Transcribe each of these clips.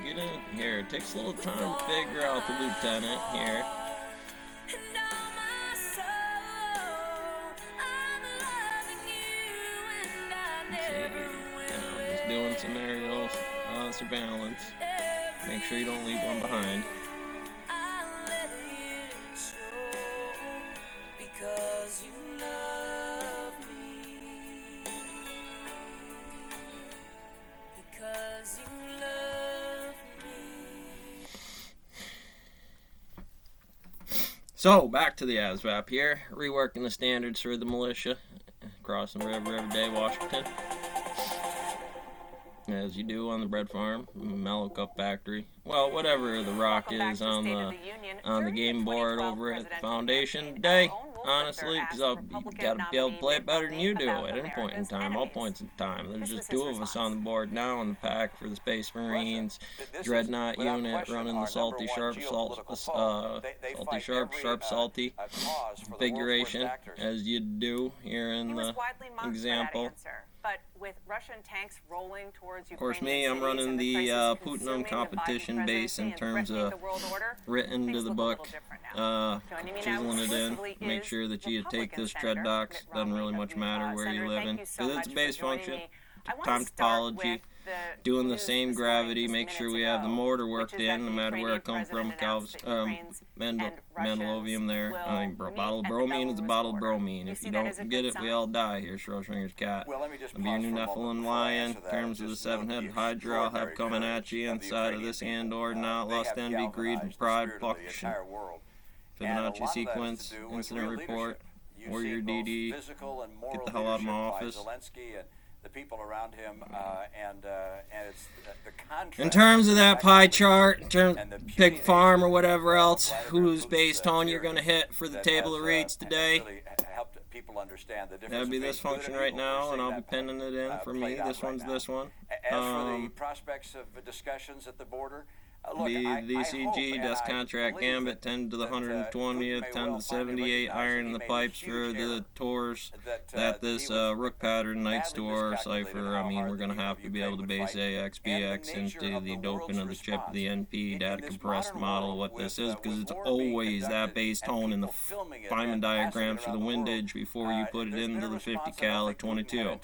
Get in here. It takes a little time to figure out the lieutenant here. Just doing some aerial surveillance. Make sure you don't leave one behind. So, back to the ASVAB here, reworking the standards for the militia, crossing the river every day, Washington. As you do on the bread farm, Mellow Cup factory. Well, whatever the rock is on the game board over at the foundation today, honestly, because you got to be able to play it better than you do at any point in time, all points in time. There's just two of us on the board now in the pack for the Space Marines, Dreadnought unit running the Salty Sharp, Salty configuration, as you do here in the example. But with Russian tanks rolling towards Ukraine, of course, me, I'm running the Putinum competition base in terms of written to the book, chiseling it in. Make sure that you take this tread docks. Doesn't really much matter where you live in, because it's a base function. Time topology, doing the same gravity. Make sure we have the mortar worked in, no matter where it comes from. Mendelovium there. Bottle of bromine is a bottle of bromine. If you don't get it, we all die here. Schrodinger's cat. I'll be your new Nephilim lion. In terms of the seven-headed Hydra, I'll have coming at you inside of this Andor. Not lust, envy, greed, and pride. Function. Fibonacci sequence. Incident report. Warrior DD. Get the hell out of my office. The people around him, and it's the contrast. In terms of that pie chart, in terms of pig farm or whatever else, whose base tone you're going to hit for the table of reads today. That would be this function right now, and I'll be pinning it in for me. This one's this one. As for the prospects of discussions at the border, the DCG, Death Contract Gambit, 10 to the 120th, 10 to the 78, iron in the pipes for the tours that this Rook pattern Knights Tour cipher. I mean, we're going to have to be able to base AX, BX into the doping of the chip, the NP data compressed model of what this is, because it's always that base tone in the Feynman diagrams for the windage before you put it into the 50 cal or 22.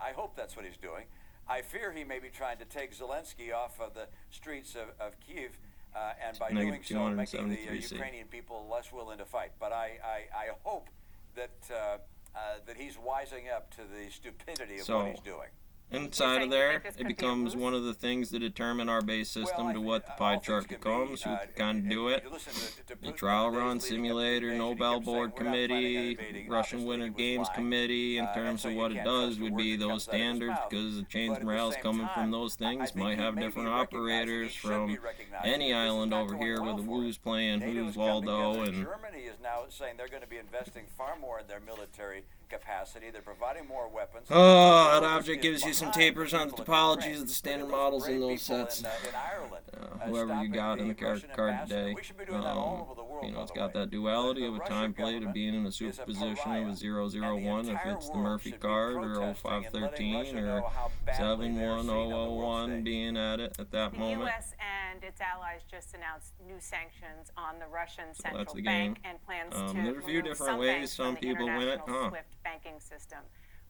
I hope that's what he's doing. I fear he may be trying to take Zelensky off of the streets of Kyiv, and by doing so, making the Ukrainian people less willing to fight. But I hope that that he's wising up to the stupidity of what he's doing. Inside of there, it becomes one of the things that determine our base system to what the pie chart becomes, who can kind of do it. The Trial Run Simulator, Nobel Board Committee, Russian Winter Games Committee, in terms of what it does would be those standards, because the chains and rails coming from those things might have different operators from any island over here with the who's playing who's Waldo. And Germany is now saying they're going to be investing far more in their military capacity. They're providing more weapons. Oh, that object gives you some tapers on the topologies of the standard models in those sets. Whoever you got in the character card today, it's got that duality of a time plate of being in a superposition of a 001 if it's the Murphy card, or 0513, or 71001 being at it at that moment. The U.S. and its allies just announced new sanctions on the Russian central bank and plans to there's a few different ways some people win it, SWIFT banking system.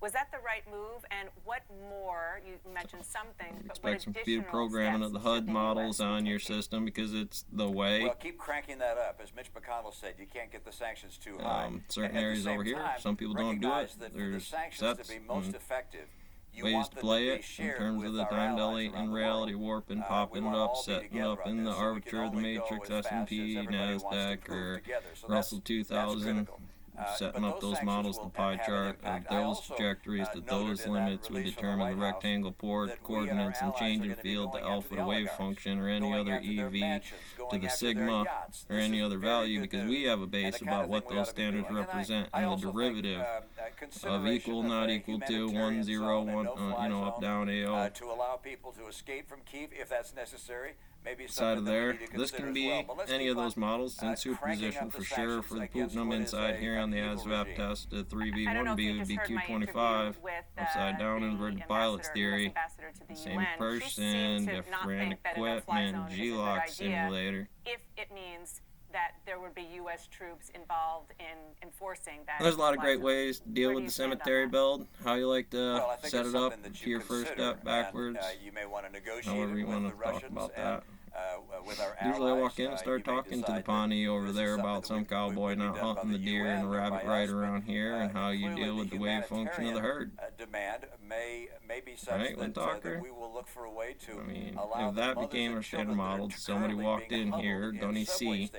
Was that the right move? And what more? You mentioned something. Expect some computer programming of the HUD models on your system, because it's the way. Well, keep cranking that up. As Mitch McConnell said, you can't get the sanctions too high. Certain areas over here, some people don't do it. There's sets and ways to play it in terms of the time delay and reality warping, popping it up, setting it up in the Arbiter, the Matrix, S&P, NASDAQ, or Russell 2000. Setting up those models, the pie chart of those trajectories to those limits would determine the rectangle port coordinates and changing field to alpha to wave function, or any other EV to the sigma, or any other value, because we have a base about what those standards represent, and the derivative of equal, not equal to, 1, 0, 1, up, down, AO. To allow people to escape from Kyiv if that's necessary. side of there. This can be any of those models. It's in superposition for sure for the Putinum inside here on the ASVAB test. The 3V1B would be Q25 upside down inverted pilot's theory. Same person, different equipment, G-LOC simulator. If it means that there would be U.S. troops involved in enforcing that. There's a lot of great ways to deal with the cemetery build. How you like to set it up to your first step backwards. You may want to negotiate however you want to talk about that. Usually I walk in and start talking to the Pawnee over there about some cowboy not hunting the deer and the rabbit right around here and how you deal with the wave function of the herd. Demand may be such right, that we will look for a way to if that became our standard model, somebody walked in here, don't see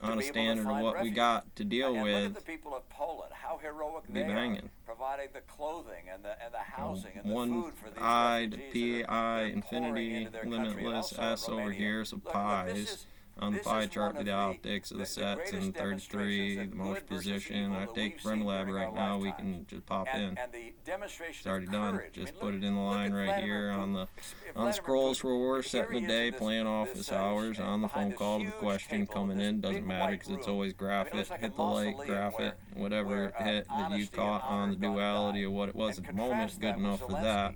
on a standard of what we got to deal with, the people of Poland, how heroic be banging. Providing the clothing and the housing and the food for these One-eyed PI infinity limitless S over here, so pies on the pie chart with the optics of the sets in 33, the motion position. I take Front Lab right now, we can just pop in. It's already done. Just put it in the line right here on the scrolls where we're setting the day, playing office hours, on the phone call to the question coming in. Doesn't matter because it's always graph it, hit the light, graph it, whatever hit that you caught on the duality of what it was at the moment, good enough for that.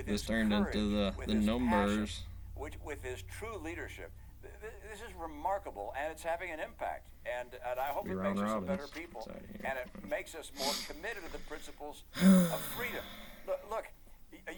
This turned into the numbers. With his true leadership. This is remarkable, and it's having an impact. And I hope it makes us better people, and it makes us more committed to the principles of freedom. Look,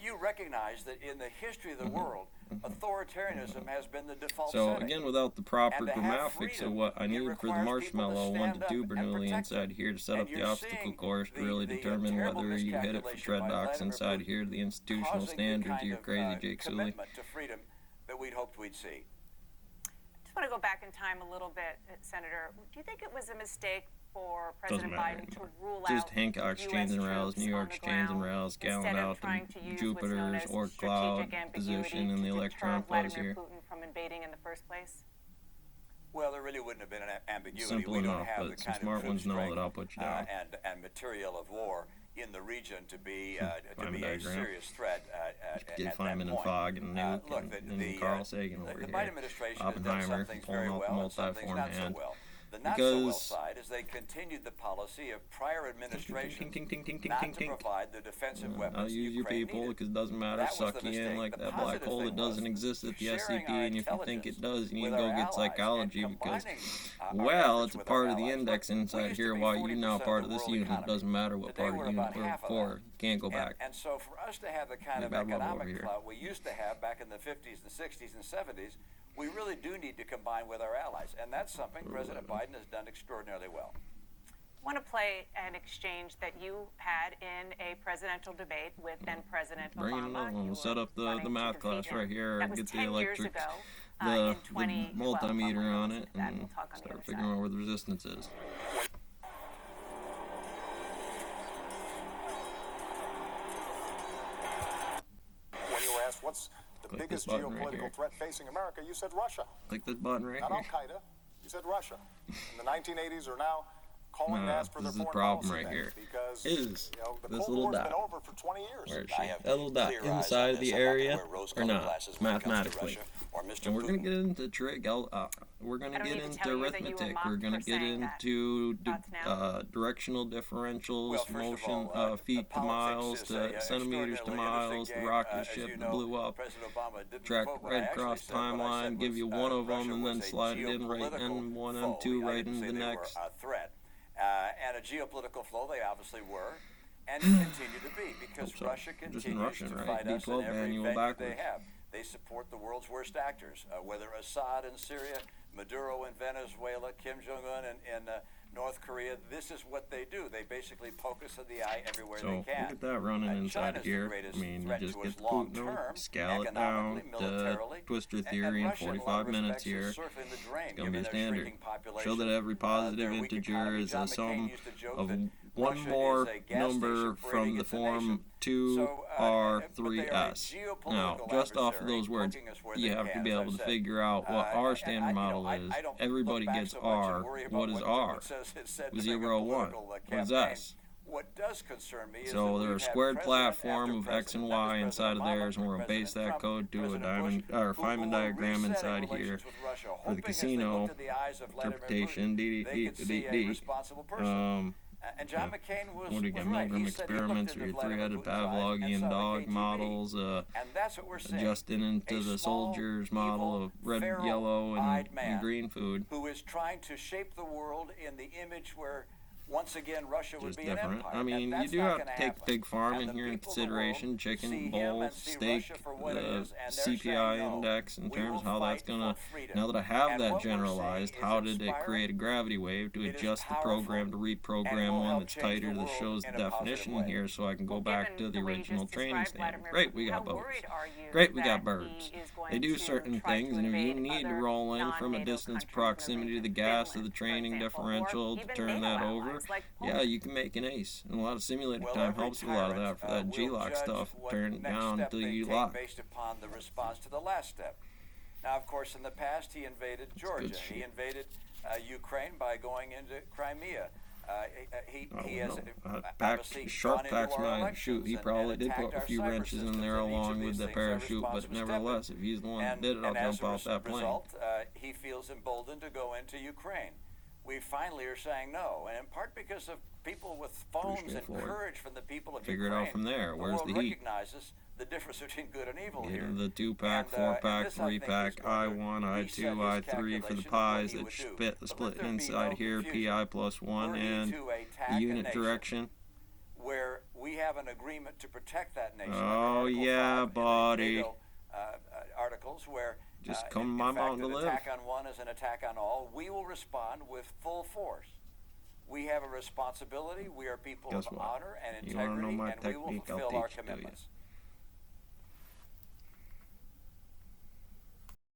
you recognize that in the history of the world, authoritarianism has been the default setting. So again, without the proper grammatics of what I need for the marshmallow 1 to 2 Bernoulli inside here to set up the obstacle course to really determine whether you hit it for tread docks inside here, the institutional standards of your crazy Jake Sully. To freedom that we'd hoped we'd see. I want to go back in time a little bit, Senator. Do you think it was a mistake for President Biden to rule out just Hancock's chains and rails, New York's chains and rails, gallon out the Jupiter's or cloud position in the electron flows here? Putin from invading in the first place? Well, there really wouldn't have been an ambiguity. Simple enough, but some smart ones know that I'll put you down. And material of war in the region to be a serious threat. Get Feynman and Fogg and Nuke and Carl Sagan over here. Oppenheimer pulling off the multi-form hand. The not so well side is they continued the policy of prior administrations not to provide the defensive weapons I'll use your people because it doesn't matter. Suck you in like that black hole that doesn't exist at the SCP, and if you think it does, you need to go get psychology because, well, it's a part of the index inside here. Why you now part of this unit? It doesn't matter what part of the unit we're for. Can't go back. And so for us to have the kind of economic clout we used to have back in the 50s and 60s and 70s, we really do need to combine with our allies, and that's something President Biden has done extraordinarily well. I want to play an exchange that you had in a presidential debate with then President Obama. Bring it on. We'll set up the math class right here and get the electric, the multimeter on it, and start figuring out where the resistance is. When you were asked what's the biggest geopolitical threat facing America, you said Russia. Click this button right Not here. Al-Qaeda, you said Russia. In the 1980s are now calling to ask for their this is the foreign problem policy right here. Because Is the this Cold little War's dot. been over for 20 years. Where is she? That little dot inside of the area or not? Mathematically. And we're going to get into trig. We're going to get into arithmetic. We're going to get into directional differentials, motion, feet to miles to centimeters to miles, the rocket ship that blew up, track right across timeline, give you one of them, and then slide it in right in one and two right into the next. And a geopolitical flow they obviously were, and continue to be, because Russia continues to fight us in every venue they have. They support the world's worst actors, whether Assad in Syria, Maduro in Venezuela, Kim Jong-un in North Korea. This is what they do. They basically poke us in the eye everywhere they can. So look at that running inside here. I mean, you just get the Putin, scale it down to Twister theory in 45 minutes here. It's going to be a standard. Show that every positive integer is a sum of one more number from the form 2R3S. Now, just off of those words, you have to be able to figure out what our standard model is. Everybody gets R. What is R? 0, 1. What is S? What does concern me is so that they're a we've had squared president platform after of X and president, not Y just inside of President theirs, and Obama, we're but gonna base President that Trump, code to a President diamond Bush, or who Feynman were diagram resetting inside here relations with Russia, for the hoping as they casino looked at the eyes of Vladimir interpretation. Putin, they could see a responsible person. And John McCain was What do you got? right. Milgram He said he looked experiments into or your Vladimir three-headed Putin's eyes and Pavlovian saw the dog KGB. models, And that's what we're saying. adjusting into A the small, soldiers model evil, of red, feral, yellow, eyed and man green food. who is trying to shape the world in the image where once again Russia would Just be an different. empire. I mean, And you that's do not have to gonna take happen. pig farm And in the here in people of the world consideration. see Chicken, him bull, and see steak, Russia for what it the is, and they're CPI saying, no, index in we terms of will how that's fight gonna. for freedom. Now that I have And that what we're generalized, saying how is did it create a gravity wave to it is adjust the powerful, program to and reprogram will one help that's change the tighter that world shows the in a positive definition way. here, so I can go Well, back given to the way you original just training described standard. Vladimir Great, Putin, we got how boats. worried are you Great, we that got birds. he is going They do to certain try to things, and if you invade need to other roll in from a non-NATO distance countries in the proximity to the region, gas to Finland, the for training example, or differential to even turn NATO that allies over, like yeah, Poland. you can make an ace. And a lot of simulator Well, time every helps with a lot of that for that will G-lock judge stuff. what Turn it next down step till they you take lock. based upon the response to the last step. Now, of course, in the past, he invaded Georgia. He invaded Ukraine by going into Crimea. He has obviously Sharp gone into packs our my elections shoot. He and probably did attacked put a our few cyber wrenches in systems, there and each of along these with the things our parachute, response but was nevertheless, tepid. if he's the one that did it, I'll and jump as a off that plane. result, he feels emboldened to go into Ukraine. We finally are saying no, and in part because of people with phones and courage from the people of Figure Ukraine. it out from there. Where's the the world heat? recognizes the difference between good and evil Get here. him the 2-pack, And 4-pack, this, I think, is 3-pack, going to I1, I2, reset his I3 for the calculation of pies what he that would do. split But let splitting there be inside no here, confusion. PI plus 1, We're and to attack the a unit nation direction. where we have an agreement to protect that nation. Oh, Article yeah, 5 in the buddy. NATO, articles where Just come in my fact, mountain to an live. attack on one is an attack on all. We will respond with full force. We have a responsibility. We are people Guess of what? honor and You wanna know integrity, my and we will technique? I'll fulfill our teach it to you. commitments.